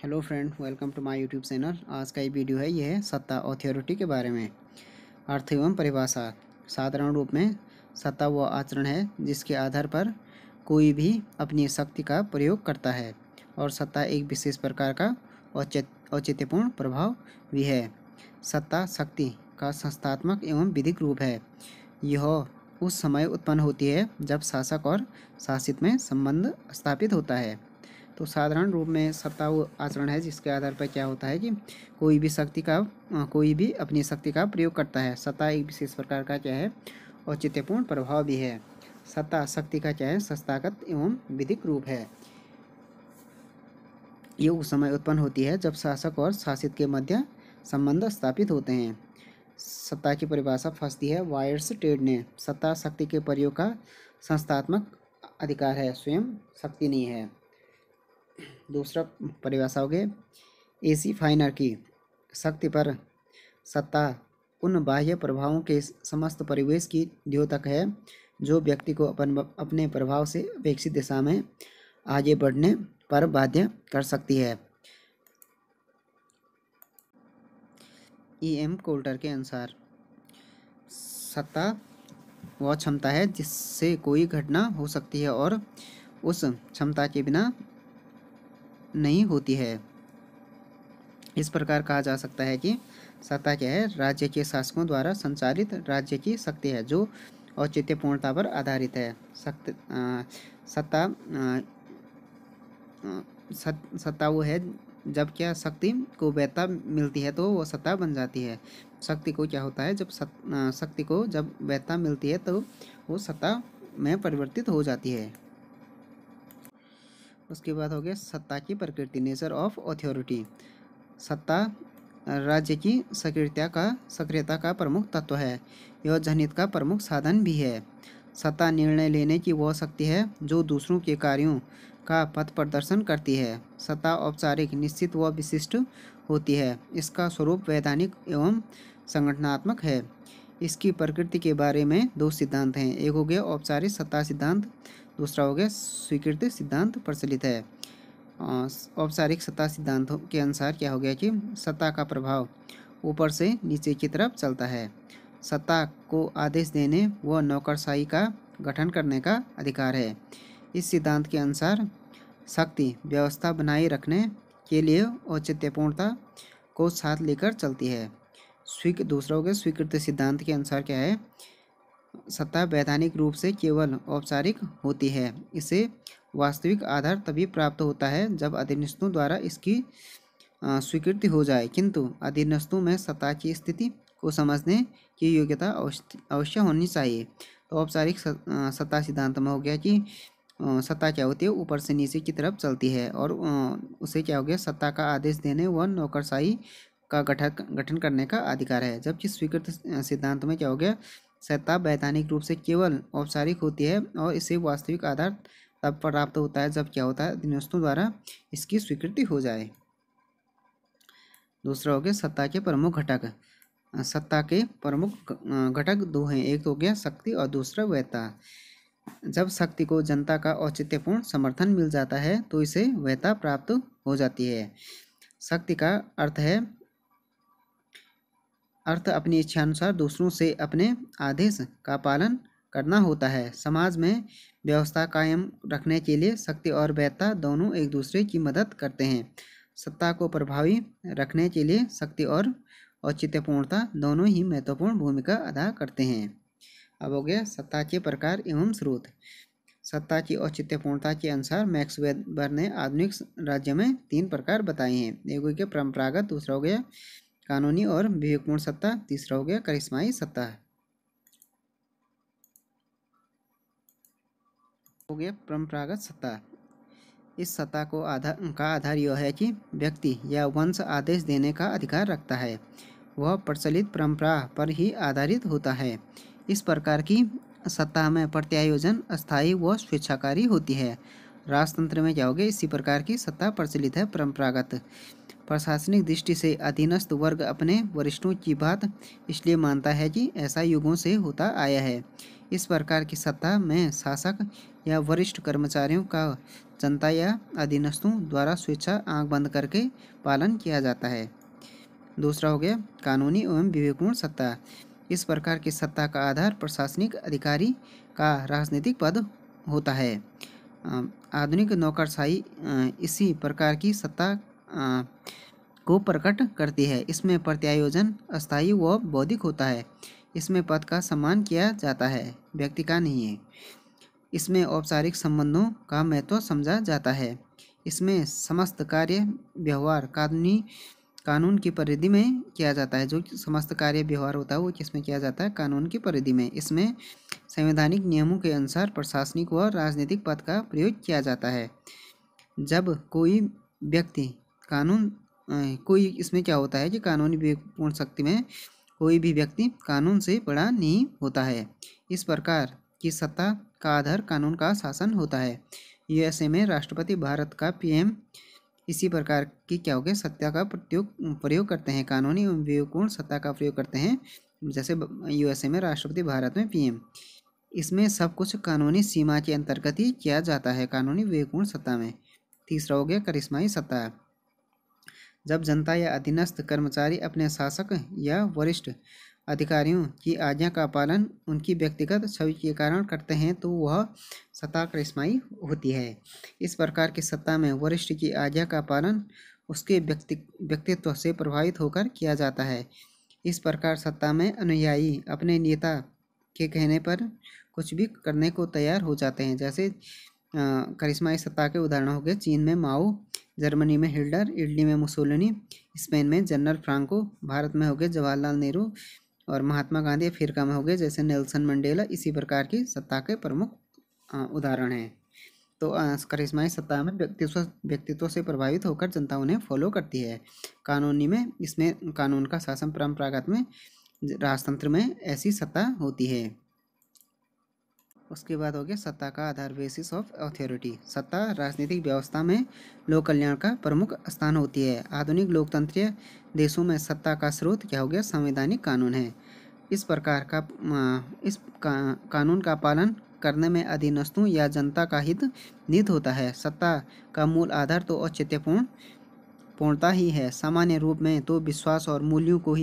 Hello friend, welcome to my YouTube channel. आज का ये वीडियो है, यह है सत्ता अथॉरिटी के बारे में। अर्थ एवं परिभाषा। साधारण रूप में सत्ता वह आचरण है जिसके आधार पर कोई भी अपनी शक्ति का प्रयोग करता है, और सत्ता एक विशेष प्रकार का औचित्यपूर्ण प्रभाव भी है। सत्ता शक्ति का संस्थात्मक एवं विधिक रूप है। यह उस समय उत्पन्न होती है जब शासक और शासित में संबंध स्थापित होता है। तो साधारण रूप में सत्ता वो आचरण है जिसके आधार पर क्या होता है कि कोई भी अपनी शक्ति का प्रयोग करता है। सत्ता एक विशेष प्रकार का क्या है, औचित्यपूर्ण प्रभाव भी है। सत्ता शक्ति का क्या है, संस्थागत एवं विधिक रूप है। ये उस समय उत्पन्न होती है जब शासक और शासित के मध्य संबंध स्थापित होते हैं। सत्ता की परिभाषा फंसती है वायर्स टेड ने। सत्ता शक्ति के प्रयोग का संस्थात्मक अधिकार है, स्वयं शक्ति नहीं है। दूसरा परिभाषा हो गया एसी फाइनर की। शक्ति पर सत्ता उन बाह्य प्रभावों के समस्त परिवेश की द्योतक है जो व्यक्ति को अपने प्रभाव से अपेक्षित दिशा में आगे बढ़ने पर बाध्य कर सकती है। E.M. कोल्टर के अनुसार सत्ता वह क्षमता है जिससे कोई घटना हो सकती है और उस क्षमता के बिना नहीं होती है। इस प्रकार कहा जा सकता है कि सत्ता क्या है, राज्य के शासकों द्वारा संचालित राज्य की शक्ति है जो औचित्यपूर्णता पर आधारित है। सत्ता वो है जब क्या शक्ति को वैधता मिलती है तो वो सत्ता बन जाती है। शक्ति को क्या होता है, जब शक्ति को जब वैधता मिलती है तो वो सत्ता में परिवर्तित हो जाती है। उसके बाद हो गया सत्ता की प्रकृति, नेचर ऑफ अथॉरिटी। सत्ता राज्य की सक्रियता का प्रमुख तत्व है। यह जनहित का प्रमुख साधन भी है। सत्ता निर्णय लेने की वह शक्ति है जो दूसरों के कार्यों का पथ प्रदर्शन करती है। सत्ता औपचारिक, निश्चित व विशिष्ट होती है। इसका स्वरूप वैधानिक एवं संगठनात्मक है। इसकी प्रकृति के बारे में दो सिद्धांत हैं। एक हो गया औपचारिक सत्ता सिद्धांत, दूसरा हो गया स्वीकृत सिद्धांत प्रचलित है। औपचारिक सत्ता सिद्धांतों के अनुसार क्या हो गया कि सत्ता का प्रभाव ऊपर से नीचे की तरफ चलता है। सत्ता को आदेश देने व नौकरशाही का गठन करने का अधिकार है। इस सिद्धांत के अनुसार शक्ति व्यवस्था बनाए रखने के लिए औचित्यपूर्णता को साथ लेकर चलती है। दूसरा हो गया स्वीकृत सिद्धांत के अनुसार क्या है, सत्ता वैधानिक रूप से केवल औपचारिक होती है। इसे वास्तविक आधार तभी प्राप्त होता है जब अधीनस्थों द्वारा इसकी स्वीकृति हो जाए, किंतु अधीनस्थों में सत्ता की स्थिति को समझने की योग्यता अवश्य होनी चाहिए। तो औपचारिक सत्ता सिद्धांत में हो गया कि सत्ता क्या होती है, ऊपर से नीचे की तरफ चलती है, और उसे क्या हो गया, सत्ता का आदेश देने व नौकरशाही का गठन करने का अधिकार है। जबकि स्वीकृत सिद्धांत में क्या हो गया, सत्ता वैधानिक रूप से केवल औपचारिक होती है और इसे वास्तविक आधार तब प्राप्त होता है जब क्या होता है, अधीनस्थों द्वारा इसकी स्वीकृति हो जाए। दूसरा हो गया सत्ता के प्रमुख घटक। सत्ता के प्रमुख घटक दो हैं, एक हो गया शक्ति और दूसरा वैधता। जब शक्ति को जनता का औचित्यपूर्ण समर्थन मिल जाता है तो इसे वैधता प्राप्त हो जाती है। शक्ति का अर्थ अपनी इच्छानुसार दूसरों से अपने आदेश का पालन करना होता है। समाज में व्यवस्था कायम रखने के लिए शक्ति और वैधता दोनों एक दूसरे की मदद करते हैं। सत्ता को प्रभावी रखने के लिए शक्ति और औचित्यपूर्णता दोनों ही महत्वपूर्ण भूमिका अदा करते हैं। अब हो गया सत्ता के प्रकार एवं स्रोत। सत्ता की औचित्यपूर्णता के अनुसार मैक्स वेबर ने आधुनिक राज्य में 3 प्रकार बताए हैं। एक हो गया परंपरागत, दूसरा हो गया कानूनी और विवेकपूर्ण सत्ता, तीसरा हो गया करिश्माई सत्ता। हो गया परंपरागत सत्ता। इस सत्ता को आधार यह है कि व्यक्ति या वंश आदेश देने का अधिकार रखता है। वह प्रचलित परंपरा पर ही आधारित होता है। इस प्रकार की सत्ता में प्रत्यायोजन अस्थायी व स्वेच्छाकारी होती है। राजतंत्र में क्या हो गया, इसी प्रकार की सत्ता प्रचलित है। परंपरागत प्रशासनिक दृष्टि से अधीनस्थ वर्ग अपने वरिष्ठों की बात इसलिए मानता है कि ऐसा युगों से होता आया है। इस प्रकार की सत्ता में शासक या वरिष्ठ कर्मचारियों का जनता या अधीनस्थों द्वारा स्वेच्छा आंख बंद करके पालन किया जाता है। दूसरा हो गया कानूनी एवं विवेकपूर्ण सत्ता। इस प्रकार की सत्ता का आधार प्रशासनिक अधिकारी का राजनीतिक पद होता है। आधुनिक नौकरशाही इसी प्रकार की सत्ता को प्रकट करती है। इसमें प्रत्यायोजन अस्थायी व बौद्धिक होता है। इसमें पद का सम्मान किया जाता है, व्यक्ति का नहीं है। इसमें औपचारिक संबंधों का महत्व समझा जाता है। इसमें समस्त कार्य व्यवहार कानून की परिधि में किया जाता है। जो समस्त कार्य व्यवहार होता है वो किसमें किया जाता है? कानून की परिधि में। इसमें संवैधानिक नियमों के अनुसार प्रशासनिक व राजनीतिक पद का प्रयोग किया जाता है। जब कोई व्यक्ति कोई इसमें क्या होता है कि कानूनी विवेकपूर्ण शक्ति में कोई भी व्यक्ति कानून से बड़ा नहीं होता है। इस प्रकार की सत्ता का आधार कानून का शासन होता है। यूएसए में राष्ट्रपति, भारत का पीएम इसी प्रकार की क्या हो गया सत्ता का प्रयोग करते हैं। कानूनी एवं विवेकपूर्ण सत्ता का प्रयोग करते हैं। जैसे यूएसए में राष्ट्रपति, भारत में पीएम। इसमें सब कुछ कानूनी सीमा के अंतर्गत ही किया जाता है कानूनी विवेकपूर्ण सत्ता में। तीसरा हो गया करिश्माई सत्ता। जब जनता या अधीनस्थ कर्मचारी अपने शासक या वरिष्ठ अधिकारियों की आज्ञा का पालन उनकी व्यक्तिगत छवि के कारण करते हैं तो वह सत्ता करिश्माई होती है। इस प्रकार की सत्ता में वरिष्ठ की आज्ञा का पालन उसके व्यक्तित्व से प्रभावित होकर किया जाता है। इस प्रकार सत्ता में अनुयायी अपने नेता के कहने पर कुछ भी करने को तैयार हो जाते हैं। जैसे करिश्माई सत्ता के उदाहरण हो गए चीन में माओ, जर्मनी में हिटलर, इटली में मुसोलिनी, स्पेन में जनरल फ्रांको, भारत में हो गए जवाहरलाल नेहरू और महात्मा गांधी, अफ्रीका में हो गए जैसे नेल्सन मंडेला। इसी प्रकार की सत्ता के प्रमुख उदाहरण हैं। तो करिश्माई सत्ता में व्यक्तित्व से प्रभावित होकर जनता उन्हें फॉलो करती है। कानूनी में इसमें कानून का शासन, परंपरागत में राजतंत्र में ऐसी सत्ता होती है। उसके बाद हो गया सत्ता का आधार, बेसिस ऑफ अथॉरिटी। सत्ता राजनीतिक व्यवस्था में लोक कल्याण का प्रमुख स्थान होती है। आधुनिक लोकतंत्रीय देशों में सत्ता का स्रोत क्या हो गया? संवैधानिक कानून है। इस प्रकार का कानून का पालन करने में अधीनस्थों या जनता का हित निहित होता है। सत्ता का मूल आधार तो पूर्णता ही है। सामान्य रूप में तो विश्वास और मूल्यों को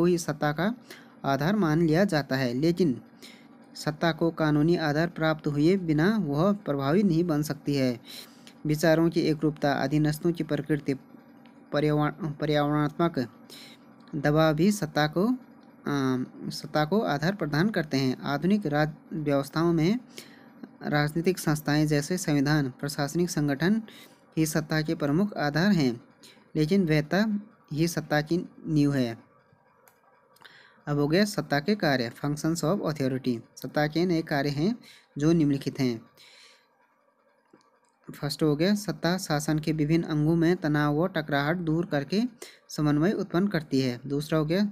ही सत्ता का आधार मान लिया जाता है, लेकिन सत्ता को कानूनी आधार प्राप्त हुए बिना वह प्रभावी नहीं बन सकती है। विचारों की एकरूपता, अधीनस्थों की प्रकृति, पर्यावरणात्मक दबाव भी सत्ता को आधार प्रदान करते हैं। आधुनिक व्यवस्थाओं में राजनीतिक संस्थाएं जैसे संविधान, प्रशासनिक संगठन ही सत्ता के प्रमुख आधार हैं, लेकिन वैधता ही सत्ता की नींव है। अब हो गया सत्ता के कार्य, फंक्शंस ऑफ अथॉरिटी। सत्ता के नए कार्य हैं जो निम्नलिखित हैं। फर्स्ट हो गया सत्ता शासन के विभिन्न अंगों में तनाव व टकराहट दूर करके समन्वय उत्पन्न करती है। दूसरा हो गया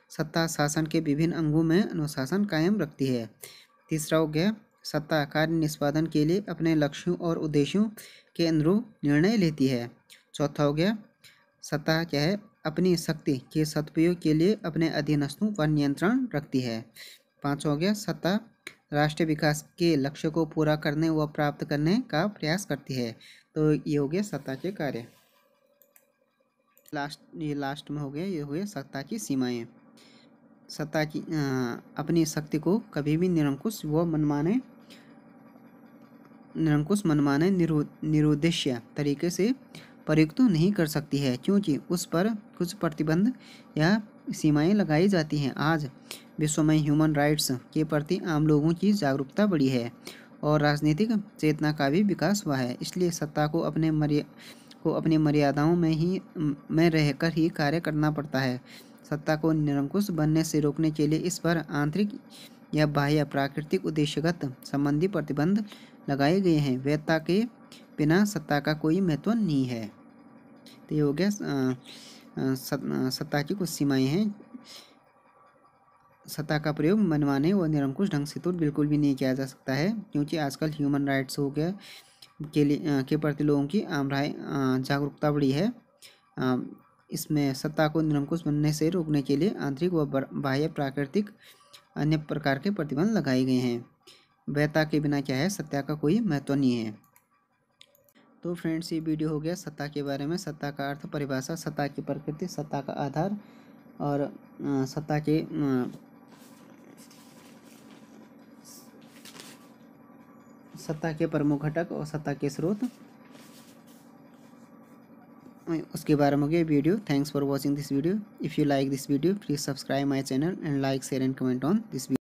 सत्ता शासन के विभिन्न अंगों में अनुशासन कायम रखती है। तीसरा हो गया सत्ता कार्य निष्पादन के लिए अपने लक्ष्यों और उद्देश्यों के अनुरूप निर्णय लेती है। चौथा हो गया सत्ता क्या है? अपनी शक्ति के सदुपयोग के लिए अपने अधीनस्थों पर नियंत्रण रखती है। पाँचवा हो गया सत्ता राष्ट्रीय विकास के लक्ष्य को पूरा करने व प्राप्त करने का प्रयास करती है। तो ये हो गया सत्ता के कार्य। लास्ट में हो गया ये हो गया सत्ता की सीमाएं। सत्ता की अपनी शक्ति को कभी भी निरंकुश मनमाने निरुद्देश्य तरीके से प्रयुक्त नहीं कर सकती है, क्योंकि उस पर कुछ प्रतिबंध या सीमाएं लगाई जाती हैं। आज विश्व में ह्यूमन राइट्स के प्रति आम लोगों की जागरूकता बढ़ी है और राजनीतिक चेतना का भी विकास हुआ है। इसलिए सत्ता को अपनी मर्यादाओं में रहकर ही कार्य करना पड़ता है। सत्ता को निरंकुश बनने से रोकने के लिए इस पर आंतरिक या बाह्य प्राकृतिक उद्देश्यगत संबंधी प्रतिबंध लगाए गए हैं। वैधता के बिना सत्ता का कोई महत्व नहीं है। तो ये हो गया सत्ता की कुछ सीमाएं हैं। सत्ता का प्रयोग मनमाने व निरंकुश ढंग से तो बिल्कुल भी नहीं किया जा सकता है, क्योंकि आजकल ह्यूमन राइट्स हो गया के प्रति लोगों की आम राय जागरूकता बढ़ी है। इसमें सत्ता को निरंकुश बनने से रोकने के लिए आंतरिक व बाह्य प्राकृतिक अन्य प्रकार के प्रतिबंध लगाए गए हैं। वैधता के बिना क्या है, सत्ता का कोई महत्व नहीं है। तो फ्रेंड्स, ये वीडियो हो गया सत्ता के बारे में। सत्ता का अर्थ, परिभाषा, सत्ता की प्रकृति, सत्ता का आधार और सत्ता के प्रमुख घटक और सत्ता के स्रोत, उसके बारे में हो गया video. Thanks for watching this video. If you like this video, please subscribe my channel and like, share and comment on this video.